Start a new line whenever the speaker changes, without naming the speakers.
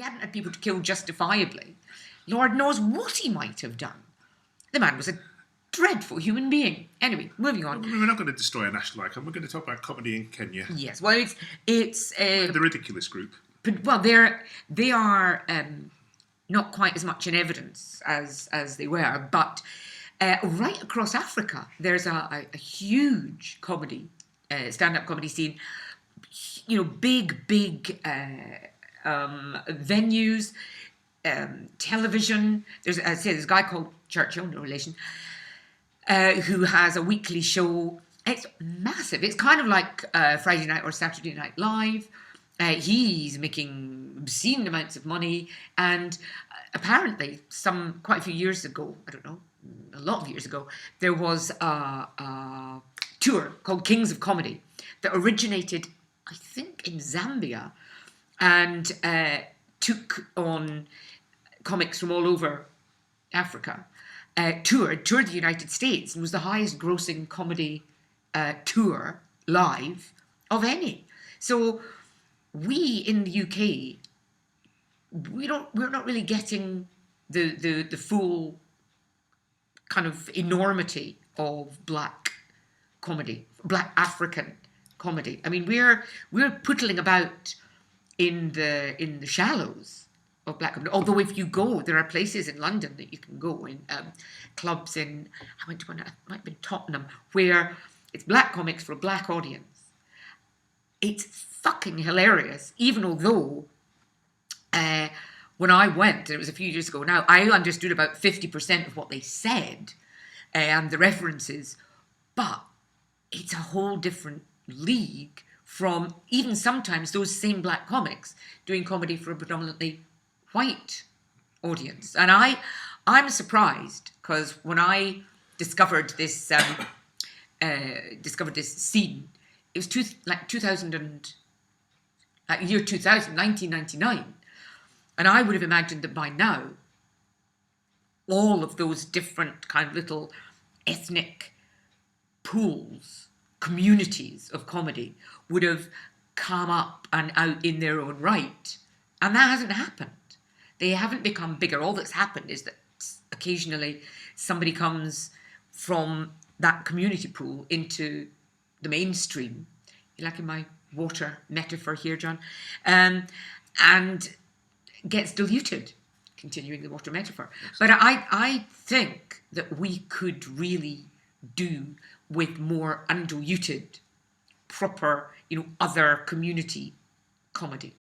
he hadn't had people to kill justifiably, Lord knows what he might have done. The man was a dreadful human being. Anyway, moving on.
We're not going to destroy a national icon. We're going to talk about comedy in Kenya.
Yes, well, it's
the ridiculous group.
But, well, they are not quite as much in evidence as they were, but right across Africa, there's a huge comedy, stand-up comedy scene. You know, big venues, television. There's a guy called Churchill, no relation, who has a weekly show. It's massive. It's kind of like Friday Night or Saturday Night Live. He's making obscene amounts of money, and apparently, quite a few years ago, I don't know, a lot of years ago, there was a tour called Kings of Comedy that originated, I think, in Zambia, and took on comics from all over Africa. Toured the United States, and was the highest grossing comedy tour live of any. So we in the UK, we're not really getting the full kind of enormity of black comedy, black African comedy. I mean, we're puttling about in the shallows of black comedy. Although if you go, there are places in London that you can go in, clubs in, I went to one, it might have been Tottenham, where it's black comics for a black audience. It's fucking hilarious, even although when I went, and it was a few years ago now, I understood about 50% of what they said and the references, but it's a whole different league from even sometimes those same black comics doing comedy for a predominantly white audience. And I'm surprised, because when I discovered this scene, it was 1999, and I would have imagined that by now all of those different kind of little ethnic pools, communities of comedy would have come up and out in their own right, and that hasn't happened. They haven't become bigger. All that's happened is that occasionally somebody comes from that community pool into the mainstream. You like in my water metaphor here, John? And gets diluted, continuing the water metaphor. But I think that we could really do with more undiluted, proper, other community comedy.